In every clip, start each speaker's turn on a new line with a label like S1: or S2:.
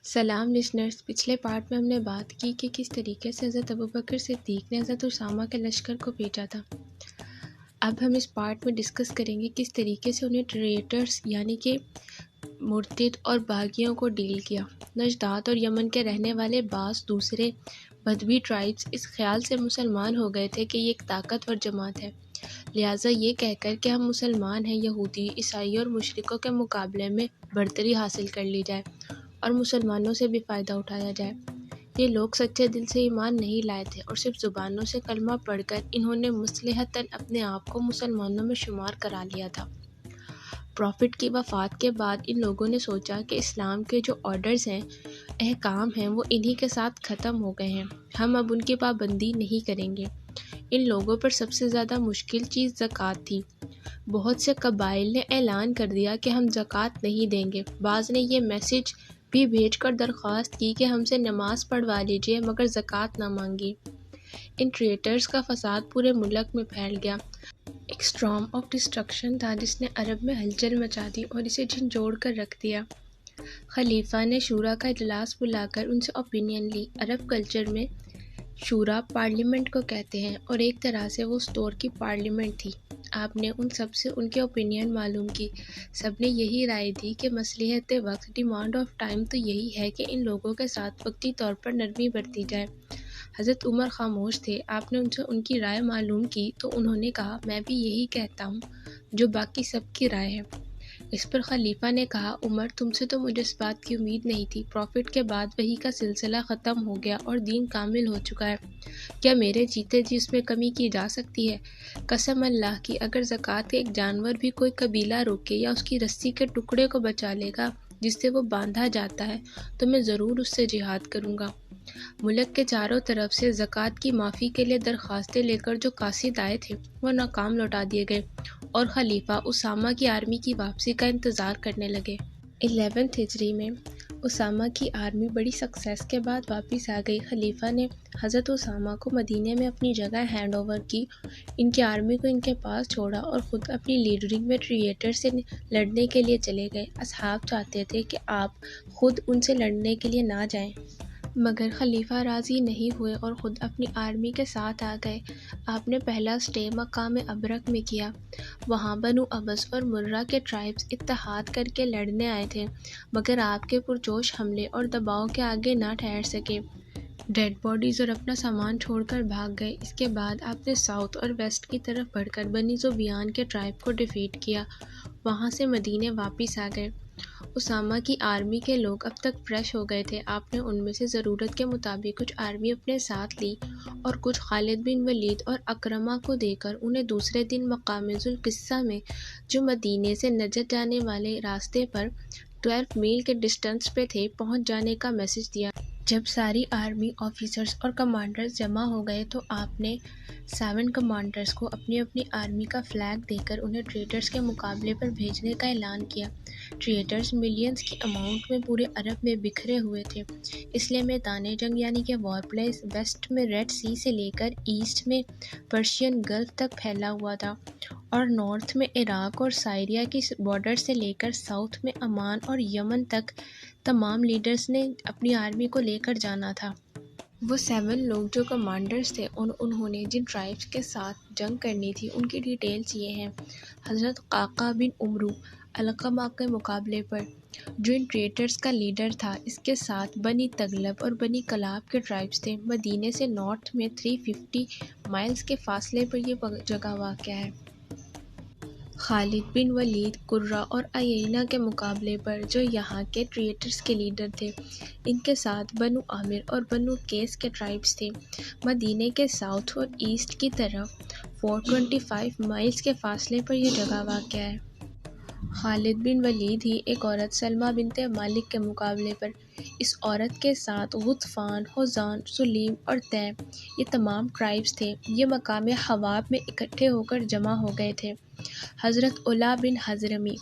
S1: سلام لسنرز، پچھلے پارٹ میں ہم نے بات کی کہ کس طریقے سے حضرت ابوبکر صدیق نے حضرت اسامہ کے لشکر کو بھیجا تھا۔ اب ہم اس پارٹ میں ڈسکس کریں گے کس طریقے سے انہیں ٹریٹرز یعنی کہ مرتد اور باغیوں کو ڈیل کیا۔ نجدات اور یمن کے رہنے والے بعض دوسرے بدوی ٹرائبز اس خیال سے مسلمان ہو گئے تھے کہ یہ ایک طاقتور جماعت ہے، لہٰذا یہ کہہ کر کہ ہم مسلمان ہیں، یہودی، عیسائی اور مشرکوں کے مقابلے میں برتری حاصل کر لی جائے اور مسلمانوں سے بھی فائدہ اٹھایا جائے۔ یہ لوگ سچے دل سے ایمان نہیں لائے تھے اور صرف زبانوں سے کلمہ پڑھ کر انہوں نے مصلحتاً اپنے آپ کو مسلمانوں میں شمار کرا لیا تھا۔ پروفٹ کی وفات کے بعد ان لوگوں نے سوچا کہ اسلام کے جو آرڈرز ہیں، احکام ہیں، وہ انہی کے ساتھ ختم ہو گئے ہیں، ہم اب ان کی پابندی نہیں کریں گے۔ ان لوگوں پر سب سے زیادہ مشکل چیز زکوٰۃ تھی۔ بہت سے قبائل نے اعلان کر دیا کہ ہم زکوٰۃ نہیں دیں گے۔ بعض نے یہ میسج بھی بھیج کر درخواست کی کہ ہم سے نماز پڑھوا لیجیے مگر زکوٰۃ نہ مانگی۔ ان ٹریٹرز کا فساد پورے ملک میں پھیل گیا۔ ایک اسٹارم آف ڈسٹرکشن تھا جس نے عرب میں ہلچل مچا دی اور اسے جھنجھوڑ کر رکھ دیا۔ خلیفہ نے شورا کا اجلاس بلا کر ان سے اوپینین لی۔ عرب کلچر میں شورا پارلیمنٹ کو کہتے ہیں اور ایک طرح سے وہ اسٹور کی پارلیمنٹ تھی۔ آپ نے ان سب سے ان کے اوپینین معلوم کی۔ سب نے یہی رائے دی کہ مصلحت وقت، ڈیمانڈ آف ٹائم تو یہی ہے کہ ان لوگوں کے ساتھ وقتی طور پر نرمی برتی جائے۔ حضرت عمر خاموش تھے۔ آپ نے ان سے ان کی رائے معلوم کی تو انہوں نے کہا، میں بھی یہی کہتا ہوں جو باقی سب کی رائے ہے۔ اس پر خلیفہ نے کہا، عمر تم سے تو مجھے اس بات کی امید نہیں تھی۔ پروفٹ کے بعد وحی کا سلسلہ ختم ہو گیا اور دین کامل ہو چکا ہے، کیا میرے جیتے جی اس میں کمی کی جا سکتی ہے؟ قسم اللہ کی اگر زکوٰۃ کے ایک جانور بھی کوئی قبیلہ روکے یا اس کی رسی کے ٹکڑے کو بچا لے گا جس سے وہ باندھا جاتا ہے تو میں ضرور اس سے جہاد کروں گا۔ ملک کے چاروں طرف سے زکوٰۃ کی معافی کے لیے درخواستیں لے کر جو قاصد آئے تھے وہ ناکام لوٹا دیے گئے اور خلیفہ اسامہ کی آرمی کی واپسی کا انتظار کرنے لگے۔ 11 ہجری میں اسامہ کی آرمی بڑی سکسیس کے بعد واپس آ گئی۔ خلیفہ نے حضرت اسامہ کو مدینے میں اپنی جگہ ہینڈ اوور کی، ان کی آرمی کو ان کے پاس چھوڑا اور خود اپنی لیڈرنگ میں ٹریٹر سے لڑنے کے لیے چلے گئے۔ اصحاب چاہتے تھے کہ آپ خود ان سے لڑنے کے لیے نہ جائیں، مگر خلیفہ راضی نہیں ہوئے اور خود اپنی آرمی کے ساتھ آ گئے۔ آپ نے پہلا سٹے مقام ابرک میں کیا۔ وہاں بنو ابس اور مرہ کے ٹرائبز اتحاد کر کے لڑنے آئے تھے مگر آپ کے پرجوش حملے اور دباؤ کے آگے نہ ٹھہر سکے، ڈیڈ باڈیز اور اپنا سامان چھوڑ کر بھاگ گئے۔ اس کے بعد آپ نے ساؤتھ اور ویسٹ کی طرف بڑھ کر بنی زبیان کے ٹرائب کو ڈیفیٹ کیا، وہاں سے مدینے واپس آ گئے۔ اسامہ کی آرمی کے لوگ اب تک فریش ہو گئے تھے۔ آپ نے ان میں سے ضرورت کے مطابق کچھ آرمی اپنے ساتھ لی اور کچھ خالد بن ولید اور اکرمہ کو دے کر انہیں دوسرے دن مقام ذوالقصہ میں جو مدینے سے نجد جانے والے راستے پر 12 میل کے ڈسٹنس پہ تھے پہنچ جانے کا میسج دیا۔ جب ساری آرمی آفیسرز اور کمانڈرز جمع ہو گئے تو آپ نے 7 کمانڈرز کو اپنی اپنی آرمی کا فلیگ دے کر انہیں ٹریٹرز کے مقابلے پر بھیجنے کا اعلان کیا۔ ٹریٹرز ملینز کی اماؤنٹ میں پورے عرب میں بکھرے ہوئے تھے، اس لیے میدان جنگ یعنی کہ وار پلیس ویسٹ میں ریڈ سی سے لے کر ایسٹ میں پرشین گلف تک پھیلا ہوا تھا اور نارتھ میں عراق اور سائریا کی بارڈر سے لے کر ساؤتھ میں عمان اور یمن تک تمام لیڈرز نے اپنی آرمی کو لے کر جانا تھا۔ وہ 7 لوگ جو کمانڈرز تھے انہوں نے جن ٹرائبز کے ساتھ جنگ کرنی تھی ان کی ڈیٹیلز یہ ہیں۔ حضرت قعقاع بن عمرو علقمہ کے مقابلے پر جو ان ٹریٹرز کا لیڈر تھا، اس کے ساتھ بنی تغلب اور بنی کلاب کے ٹرائبز تھے۔ مدینے سے نارتھ میں 350 مائلز کے فاصلے پر یہ جگہ واقع ہے۔ خالد بن ولید قرہ اور عیینہ کے مقابلے پر جو یہاں کے ٹریٹرز کے لیڈر تھے، ان کے ساتھ بنو عامر اور بنو قیس کے ٹرائبز تھے۔ مدینے کے ساؤتھ اور ایسٹ کی طرف 425 مائلز کے فاصلے پر یہ جگہ واقع ہے۔ خالد بن ولید ہی ایک عورت سلمہ بنت مالک کے مقابلے پر، اس عورت کے ساتھ غطفان، حزان، سلیم اور طے، یہ تمام ٹرائبز تھے۔ یہ مقام حواب میں اکٹھے ہو کر جمع ہو گئے تھے۔ حضرت علا بن حضرمی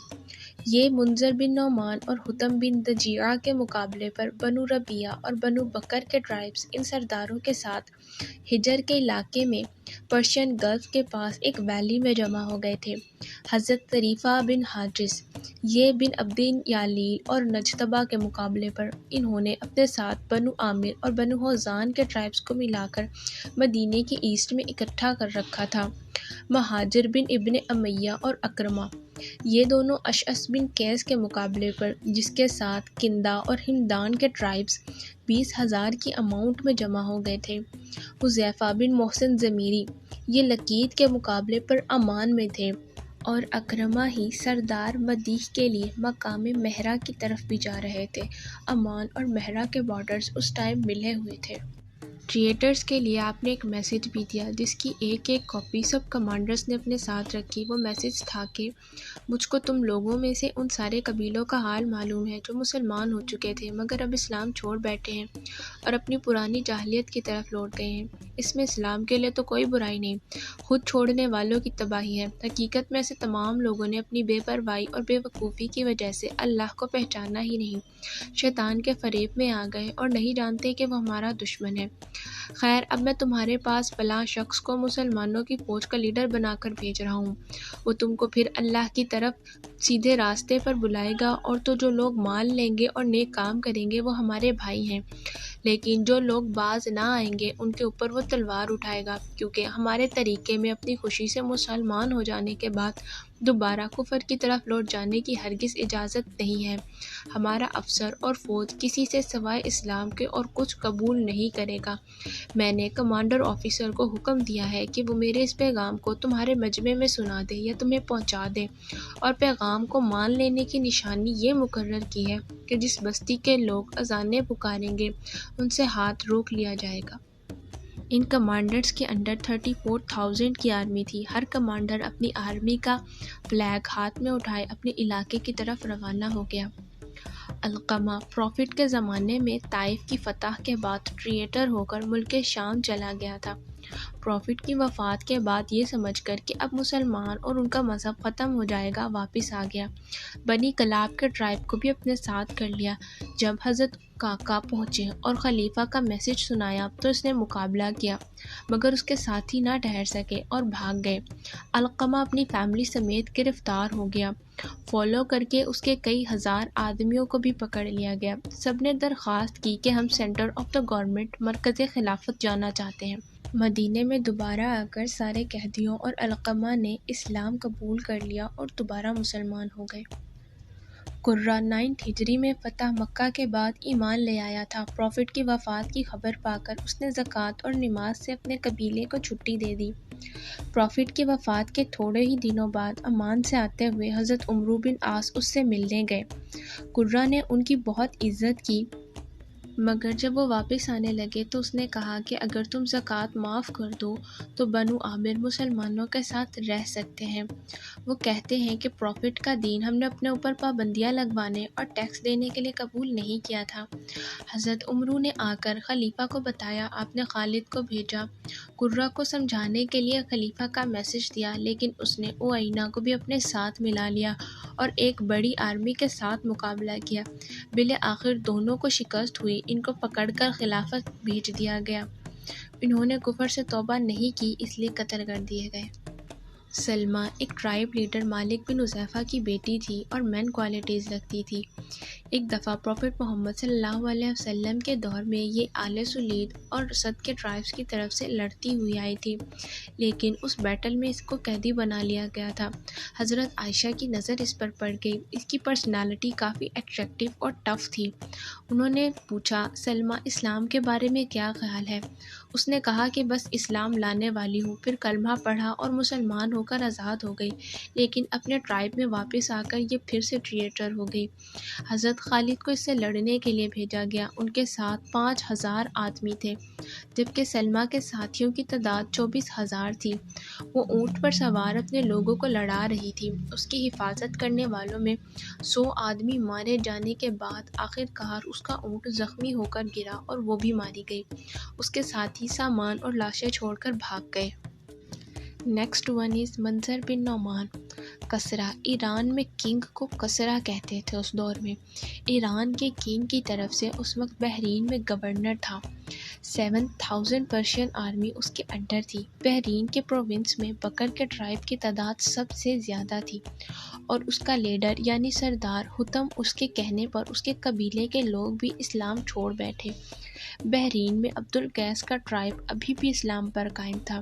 S1: یہ منذر بن نعمان اور حطم بن دجیعہ کے مقابلے پر بنو ربیعہ اور بنو بکر کے ٹرائبز ان سرداروں کے ساتھ حجر کے علاقے میں پرشین گلف کے پاس ایک ویلی میں جمع ہو گئے تھے۔ حضرت طریفہ بن حاجز یہ بن عبدین یالیل اور نجتبہ کے مقابلے پر انہوں نے اپنے ساتھ بنو عامر اور بنو حوزان کے ٹرائبز کو ملا کر مدینے کے ایسٹ میں اکٹھا کر رکھا تھا۔ مہاجر بن ابن امیہ اور اکرمہ یہ دونوں اشعث بن قیس کے مقابلے پر جس کے ساتھ کندہ اور ہمدان کے ٹرائبز 20,000 کی اماؤنٹ میں جمع ہو گئے تھے۔ حذیفہ بن محسن ضمیری یہ لقیط کے مقابلے پر امان میں تھے اور اکرمہ ہی سردار مدیح کے لیے مقام مہرہ کی طرف بھی جا رہے تھے۔ امان اور مہرہ کے بارڈرز اس ٹائم ملے ہوئے تھے۔ ٹریٹرز کے لیے آپ نے ایک میسیج بھی دیا جس کی ایک کاپی سب کمانڈرز نے اپنے ساتھ رکھی۔ وہ میسیج تھا کہ مجھ کو تم لوگوں میں سے ان سارے قبیلوں کا حال معلوم ہے جو مسلمان ہو چکے تھے مگر اب اسلام چھوڑ بیٹھے ہیں اور اپنی پرانی جاہلیت کی طرف لوٹ گئے ہیں۔ اس میں اسلام کے لیے تو کوئی برائی نہیں، خود چھوڑنے والوں کی تباہی ہے۔ حقیقت میں سے تمام لوگوں نے اپنی بے پرواہی اور بے وقوفی کی وجہ سے اللہ کو پہچانا ہی نہیں، شیطان کے فریب میں آ گئے اور نہیں جانتے کہ وہ ہمارا دشمن ہے۔ خیر اب میں تمہارے پاس فلاں شخص کو مسلمانوں کی فوج کا لیڈر بنا کر بھیج رہا ہوں، وہ تم کو پھر اللہ کی طرف سیدھے راستے پر بلائے گا، اور تو جو لوگ مان لیں گے اور نیک کام کریں گے وہ ہمارے بھائی ہیں، لیکن جو لوگ باز نہ آئیں گے ان کے اوپر وہ تلوار اٹھائے گا، کیونکہ ہمارے طریقے میں اپنی خوشی سے مسلمان ہو جانے کے بعد دوبارہ کفر کی طرف لوٹ جانے کی ہرگز اجازت نہیں ہے۔ ہمارا افسر اور فوج کسی سے سوائے اسلام کے اور کچھ قبول نہیں کرے گا۔ میں نے کمانڈر آفیسر کو حکم دیا ہے کہ وہ میرے اس پیغام کو تمہارے مجمع میں سنا دے یا تمہیں پہنچا دے، اور پیغام کو مان لینے کی نشانی یہ مقرر کی ہے کہ جس بستی کے لوگ اذانیں پکاریں گے ان سے ہاتھ روک لیا جائے گا۔ ان کمانڈرز کے انڈر 34,000 کی آرمی تھی۔ ہر کمانڈر اپنی آرمی کا فلیگ ہاتھ میں اٹھائے اپنے علاقے کی طرف روانہ ہو گیا۔ علقمہ پروفٹ کے زمانے میں طائف کی فتح کے بعد ٹریٹر ہو کر ملک شام چلا گیا تھا۔ پروفٹ کی وفات کے بعد یہ سمجھ کر کہ اب مسلمان اور ان کا مذہب ختم ہو جائے گا واپس آ گیا۔ بنی کلاب کے ٹرائب کو بھی اپنے ساتھ کر لیا۔ جب حضرت کاکا پہنچے اور خلیفہ کا میسج سنایا تو اس نے مقابلہ کیا، مگر اس کے ساتھی نہ ٹھہر سکے اور بھاگ گئے۔ علقمہ اپنی فیملی سمیت گرفتار ہو گیا۔ فالو کر کے اس کے کئی ہزار آدمیوں کو بھی پکڑ لیا گیا۔ سب نے درخواست کی کہ ہم سینٹر آف دا گورنمنٹ مرکز خلافت جانا چاہتے ہیں۔ مدینے میں دوبارہ آ کر سارے قیدیوں اور علقمہ نے اسلام قبول کر لیا اور دوبارہ مسلمان ہو گئے۔ قرہ 9 ہجری میں فتح مکہ کے بعد ایمان لے آیا تھا۔ پروفٹ کی وفات کی خبر پا کر اس نے زکوٰۃ اور نماز سے اپنے قبیلے کو چھٹی دے دی۔ پروفٹ کی وفات کے تھوڑے ہی دنوں بعد امان سے آتے ہوئے حضرت عمرو بن عاص اس سے ملنے گئے۔ قرہ نے ان کی بہت عزت کی، مگر جب وہ واپس آنے لگے تو اس نے کہا کہ اگر تم زکوٰۃ معاف کر دو تو بنو عامر مسلمانوں کے ساتھ رہ سکتے ہیں۔ وہ کہتے ہیں کہ پروفٹ کا دین ہم نے اپنے اوپر پابندیاں لگوانے اور ٹیکس دینے کے لیے قبول نہیں کیا تھا۔ حضرت عمرو نے آ کر خلیفہ کو بتایا، آپ نے خالد کو بھیجا۔ قرہ کو سمجھانے کے لیے خلیفہ کا میسج دیا، لیکن اس نے اوئینہ کو بھی اپنے ساتھ ملا لیا اور ایک بڑی آرمی کے ساتھ مقابلہ کیا۔ بالآخر دونوں کو شکست ہوئی، ان کو پکڑ کر خلافت بھیج دیا گیا۔ انہوں نے کفر سے توبہ نہیں کی اس لیے قتل کر دیے گئے۔ سلمہ ایک ٹرائب لیڈر مالک بن حذیفہ کی بیٹی تھی اور مین کوالٹیز رکھتی تھی۔ ایک دفعہ پروفٹ محمد صلی اللہ علیہ وسلم کے دور میں یہ آل سلید اور سد کے ٹرائبز کی طرف سے لڑتی ہوئی آئی تھی، لیکن اس بیٹل میں اس کو قیدی بنا لیا گیا تھا۔ حضرت عائشہ کی نظر اس پر پڑ گئی۔ اس کی پرسنالٹی کافی اٹریکٹیو اور ٹف تھی۔ انہوں نے پوچھا، سلمہ اسلام کے بارے میں کیا خیال ہے؟ اس نے کہا کہ بس اسلام لانے والی ہوں، پھر کلمہ پڑھا اور مسلمان ہو کر آزاد ہو گئی، لیکن اپنے ٹرائب میں واپس آ کر یہ پھر سے ٹریٹر ہو گئی۔ حضرت خالد کو اس سے لڑنے کے لیے بھیجا گیا۔ ان کے ساتھ 5,000 آدمی تھے، جبکہ سلمہ کے ساتھیوں کی تعداد 24,000 تھی۔ وہ اونٹ پر سوار اپنے لوگوں کو لڑا رہی تھی۔ اس کی حفاظت کرنے والوں میں 100 آدمی مارے جانے کے بعد آخر کار اس کا اونٹ زخمی ہو کر گرا اور وہ بھی ماری گئی۔ اس کے ساتھی سامان اور لاشیں چھوڑ کر بھاگ گئے۔ نیکسٹ ون از منظر بن نعمان۔ کسرا، ایران میں کنگ کو کسرا کہتے تھے اس دور میں۔ ایران کے کنگ کی طرف سے اس وقت بحرین میں گورنر تھا۔ 7,000 پرشین آرمی اس کے انڈر تھی۔ بحرین کے پروونس میں بکر کے ٹرائب کی تعداد سب سے زیادہ تھی اور اس کا لیڈر یعنی سردار حتم، اس کے کہنے پر اس کے قبیلے کے لوگ بھی اسلام چھوڑ بیٹھے۔ بحرین میں عبدالقیس کا ٹرائب ابھی بھی اسلام پر قائم تھا۔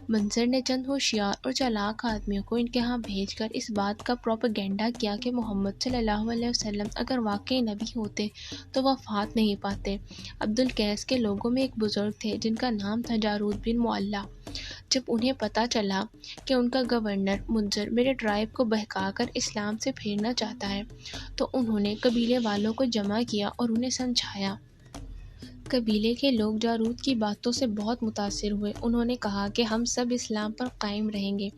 S1: منظر نے چند ہوشیار اور چالاک آدمیوں کو ان کے ہاں بھیج کر اس بات کا پروپیگنڈا کیا کہ محمد صلی اللہ علیہ وسلم اگر واقعی نبی ہوتے تو وفات نہیں پاتے۔ عبدالقیس کے لوگوں میں ایک بزرگ تھے جن کا نام تھا جارود بن معلیٰ۔ جب انہیں پتہ چلا کہ ان کا گورنر منظر میرے ٹرائب کو بہکا کر اسلام سے پھیرنا چاہتا ہے تو انہوں نے قبیلے والوں کو جمع کیا اور انہیں سمجھایا۔ قبیلے کے لوگ جارود کی باتوں سے بہت متاثر ہوئے۔ انہوں نے کہا کہ ہم سب اسلام پر قائم رہیں گے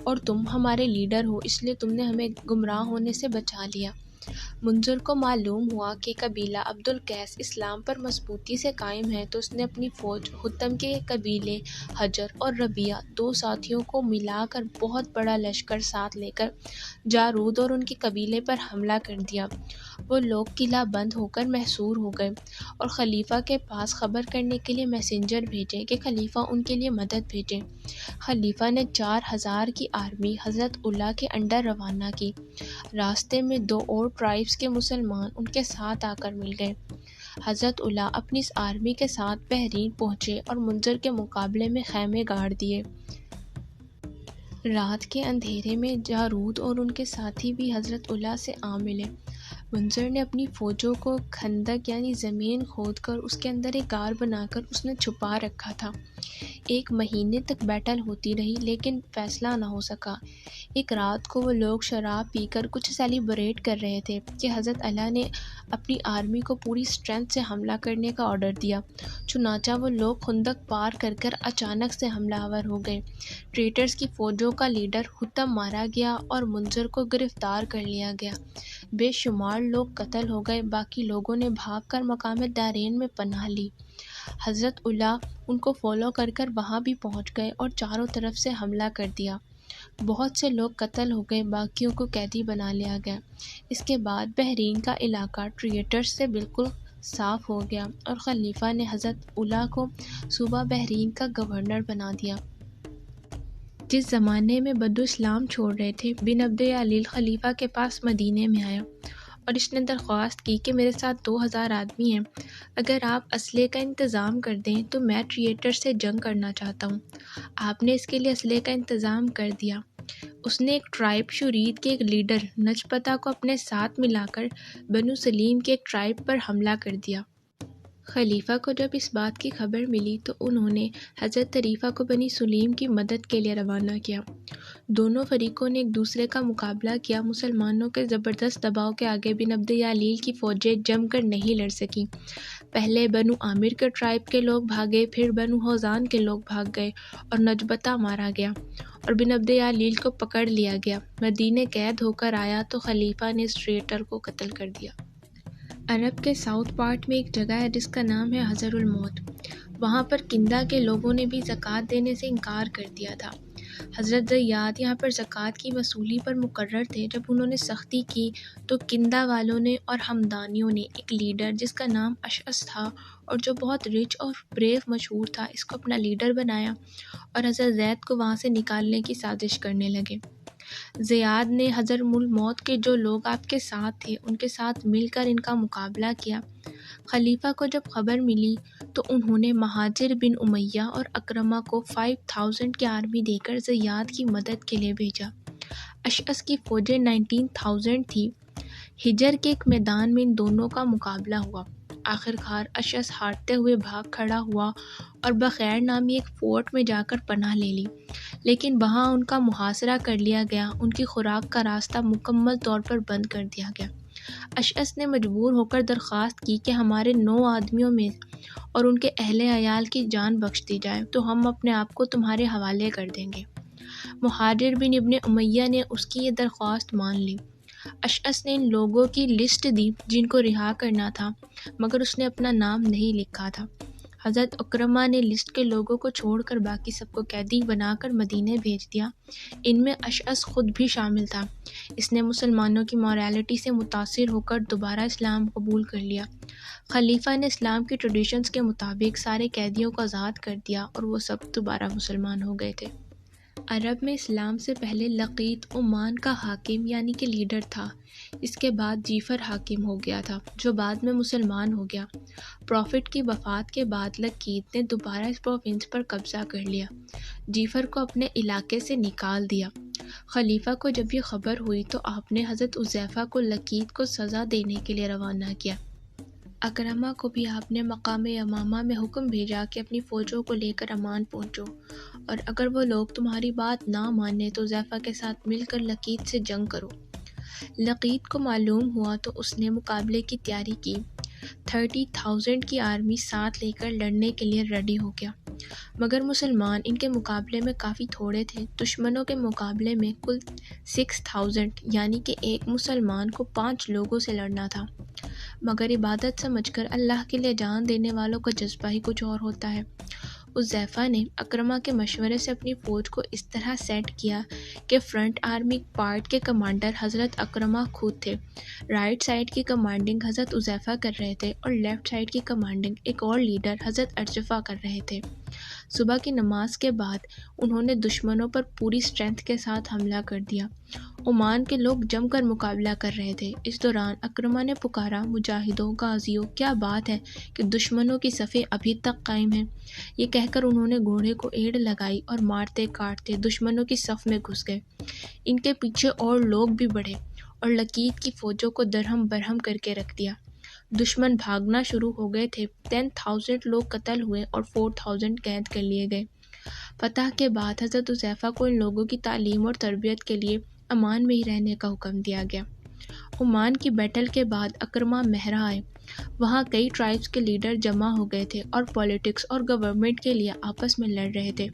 S1: اور تم ہمارے لیڈر ہو، اس لیے تم نے ہمیں گمراہ ہونے سے بچا لیا۔ منظر کو معلوم ہوا کہ قبیلہ عبدالقیس اسلام پر مضبوطی سے قائم ہے تو اس نے اپنی فوج حتم کے قبیلے حجر اور ربیہ 2 ساتھیوں کو ملا کر بہت بڑا لشکر ساتھ لے کر جارود اور ان کے قبیلے پر حملہ کر دیا۔ وہ لوگ قلعہ بند ہو کر محصور ہو گئے اور خلیفہ کے پاس خبر کرنے کے لیے میسنجر بھیجے کہ خلیفہ ان کے لیے مدد بھیجے۔ خلیفہ نے 4,000 کی آرمی حضرت علا کے انڈر روانہ کی۔ راستے میں 2 اور ٹرائبس کے مسلمان ان کے ساتھ آ کر مل گئے۔ حضرت علا اپنی اس آرمی کے ساتھ بحرین پہنچے اور منظر کے مقابلے میں خیمے گاڑ دیے۔ رات کے اندھیرے میں جارود اور ان کے ساتھی بھی حضرت علا سے آ ملے۔ منظر نے اپنی فوجوں کو خندق یعنی زمین کھود کر اس کے اندر ایک غار بنا کر اس نے چھپا رکھا تھا۔ 1 مہینے تک بیٹل ہوتی رہی لیکن فیصلہ نہ ہو سکا۔ ایک رات کو وہ لوگ شراب پی کر کچھ سیلیبریٹ کر رہے تھے کہ حضرت علا نے اپنی آرمی کو پوری اسٹرینتھ سے حملہ کرنے کا آرڈر دیا۔ چنانچہ وہ لوگ خندق پار کر کر اچانک سے حملہ آور ہو گئے۔ ٹریٹرز کی فوجوں کا لیڈر حتم مارا گیا اور منظر کو گرفتار کر لیا گیا۔ بے شمار لوگ قتل ہو گئے، باقی لوگوں نے بھاگ کر مقام دارین میں پناہ لی۔ حضرت علا ان کو فالو کر کر وہاں بھی پہنچ گئے اور چاروں طرف سے حملہ کر دیا۔ بہت سے لوگ قتل ہو گئے، باقیوں کو قیدی بنا لیا گیا۔ اس کے بعد بحرین کا علاقہ ٹریٹرز سے بالکل صاف ہو گیا اور خلیفہ نے حضرت علا کو صوبہ بحرین کا گورنر بنا دیا۔ جس زمانے میں بدو اسلام چھوڑ رہے تھے، بن عبد یالیل خلیفہ کے پاس مدینے میں آیا اور اس نے درخواست کی کہ میرے ساتھ 2,000 آدمی ہیں، اگر آپ اسلحے کا انتظام کر دیں تو میں ٹریٹر سے جنگ کرنا چاہتا ہوں۔ آپ نے اس کے لیے اسلحے کا انتظام کر دیا۔ اس نے ایک ٹرائب شورید کے ایک لیڈر نجپتہ کو اپنے ساتھ ملا کر بنو سلیم کے ایک ٹرائب پر حملہ کر دیا۔ خلیفہ کو جب اس بات کی خبر ملی تو انہوں نے حضرت طریفہ کو بنی سلیم کی مدد کے لیے روانہ کیا۔ دونوں فریقوں نے ایک دوسرے کا مقابلہ کیا۔ مسلمانوں کے زبردست دباؤ کے آگے بن عبد یالیل کی فوجیں جم کر نہیں لڑ سکیں۔ پہلے بنو عامر کے ٹرائب کے لوگ بھاگے، پھر بنو حوزان کے لوگ بھاگ گئے اور نجبتہ مارا گیا اور بن عبد یالیل کو پکڑ لیا گیا۔ مدینے قید ہو کر آیا تو خلیفہ نے اس ٹریٹر کو قتل کر دیا۔ عرب کے ساؤتھ پارٹ میں ایک جگہ ہے جس کا نام ہے حضر الموت۔ وہاں پر کندہ کے لوگوں نے بھی زکوٰۃ دینے سے انکار کر دیا تھا۔ حضرت زیاد یہاں پر زکوٰۃ کی وصولی پر مقرر تھے۔ جب انہوں نے سختی کی تو کندہ والوں نے اور ہمدانیوں نے ایک لیڈر جس کا نام اشعث تھا اور جو بہت رچ اور بریو مشہور تھا، اس کو اپنا لیڈر بنایا اور حضرت زید کو وہاں سے نکالنے کی سازش کرنے لگے۔ زیاد نے حضر الموت کے جو لوگ آپ کے ساتھ تھے ان کے ساتھ مل کر ان کا مقابلہ کیا۔ خلیفہ کو جب خبر ملی تو انہوں نے مہاجر بن امیہ اور اکرمہ کو 5,000 کی آرمی دے کر زیاد کی مدد کے لیے بھیجا۔ اشعث کی فوجیں 19,000 تھی۔ حجر کے ایک میدان میں ان دونوں کا مقابلہ ہوا۔ آخر کار اشعث ہارتے ہوئے بھاگ کھڑا ہوا اور بخیر نامی ایک فورٹ میں جا کر پناہ لے لی، لیکن وہاں ان کا محاصرہ کر لیا گیا۔ ان کی خوراک کا راستہ مکمل طور پر بند کر دیا گیا۔ اشعث نے مجبور ہو کر درخواست کی کہ ہمارے 9 آدمیوں میں اور ان کے اہل عیال کی جان بخش دی جائے تو ہم اپنے آپ کو تمہارے حوالے کر دیں گے۔ مہاجر بن ابن امیہ نے اس کی یہ درخواست مان لی۔ اشعث نے ان لوگوں کی لسٹ دی جن کو رہا کرنا تھا، مگر اس نے اپنا نام نہیں لکھا تھا۔ حضرت اکرمہ نے لسٹ کے لوگوں کو چھوڑ کر باقی سب کو قیدی بنا کر مدینے بھیج دیا۔ ان میں اشعث خود بھی شامل تھا۔ اس نے مسلمانوں کی موریلٹی سے متاثر ہو کر دوبارہ اسلام قبول کر لیا۔ خلیفہ نے اسلام کی ٹریڈیشنز کے مطابق سارے قیدیوں کو آزاد کر دیا اور وہ سب دوبارہ مسلمان ہو گئے تھے۔ عرب میں اسلام سے پہلے لقیط عمان کا حاکم یعنی کہ لیڈر تھا۔ اس کے بعد جعفر حاکم ہو گیا تھا جو بعد میں مسلمان ہو گیا۔ پروفٹ کی وفات کے بعد لقیط نے دوبارہ اس پروونس پر قبضہ کر لیا۔ جعفر کو اپنے علاقے سے نکال دیا۔ خلیفہ کو جب یہ خبر ہوئی تو آپ نے حضرت حذیفہ کو لقیط کو سزا دینے کے لیے روانہ کیا۔ اکرمہ کو بھی آپ نے مقام یمامہ میں حکم بھیجا کہ اپنی فوجوں کو لے کر عمان پہنچو، اور اگر وہ لوگ تمہاری بات نہ مانے تو حذیفہ کے ساتھ مل کر لقیط سے جنگ کرو۔ لقیط کو معلوم ہوا تو اس نے مقابلے کی تیاری کی۔ 30,000 کی آرمی ساتھ لے کر لڑنے کے لیے ریڈی ہو گیا، مگر مسلمان ان کے مقابلے میں کافی تھوڑے تھے۔ دشمنوں کے مقابلے میں کل 6,000 یعنی کہ ایک مسلمان کو 5 لوگوں سے لڑنا تھا، مگر عبادت سمجھ کر اللہ کے لیے جان دینے والوں کا جذبہ ہی کچھ اور ہوتا ہے۔ حذیفہ نے اکرمہ کے مشورے سے اپنی فوج کو اس طرح سیٹ کیا کہ فرنٹ آرمی پارٹ کے کمانڈر حضرت اکرمہ خود تھے، رائٹ سائڈ کی کمانڈنگ حضرت حذیفہ کر رہے تھے اور لیفٹ سائڈ کی کمانڈنگ ایک اور لیڈر حضرت ارجفہ کر رہے تھے۔ صبح کی نماز کے بعد انہوں نے دشمنوں پر پوری اسٹرینتھ کے ساتھ حملہ کر دیا۔ عمان کے لوگ جم کر مقابلہ کر رہے تھے۔ اس دوران اکرمہ نے پکارا، مجاہدوں، غازیوں، کیا بات ہے کہ دشمنوں کی صفیں ابھی تک قائم ہیں۔ یہ کہہ کر انہوں نے گھوڑے کو ایڑ لگائی اور مارتے کاٹتے دشمنوں کی صف میں گھس گئے۔ ان کے پیچھے اور لوگ بھی بڑھے اور لقیط کی فوجوں کو درہم برہم کر کے رکھ دیا۔ دشمن بھاگنا شروع ہو گئے تھے۔ 10,000 لوگ قتل ہوئے اور 4,000 قید کر لیے گئے۔ فتح کے بعد حضرت حذیفہ کو ان لوگوں کی تعلیم اور تربیت کے لیے عمان میں ہی رہنے کا حکم دیا گیا۔ عمان کی بیٹل کے بعد اکرمہ مہرہ آئے۔ وہاں کئی ٹرائبز کے لیڈر جمع ہو گئے تھے اور پولیٹکس اور گورنمنٹ کے لیے آپس میں لڑ رہے تھے۔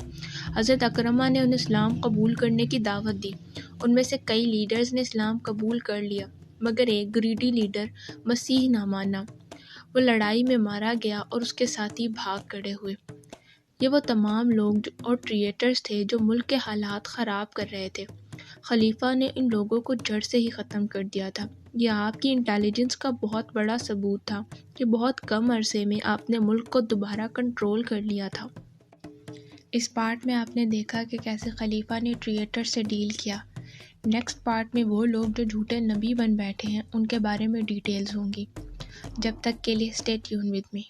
S1: حضرت اکرمہ نے انہیں اسلام قبول کرنے کی دعوت دی۔ ان میں سے کئی لیڈرز نے اسلام قبول کر لیا، مگر ایک گریڈی لیڈر مسیح نہ مانا۔ وہ لڑائی میں مارا گیا اور اس کے ساتھی بھاگ کھڑے ہوئے۔ یہ وہ تمام لوگ اور ٹریٹرز تھے جو ملک کے حالات خراب کر رہے تھے۔ خلیفہ نے ان لوگوں کو جڑ سے ہی ختم کر دیا تھا۔ یہ آپ کی انٹیلیجنس کا بہت بڑا ثبوت تھا کہ بہت کم عرصے میں آپ نے ملک کو دوبارہ کنٹرول کر لیا تھا۔ اس پارٹ میں آپ نے دیکھا کہ کیسے خلیفہ نے ٹریٹر سے ڈیل کیا۔ نیکسٹ پارٹ میں وہ لوگ جو جھوٹے نبی بن بیٹھے ہیں ان کے بارے میں ڈیٹیلز ہوں گی۔ جب تک کے لیے اسٹے ٹیون ود می۔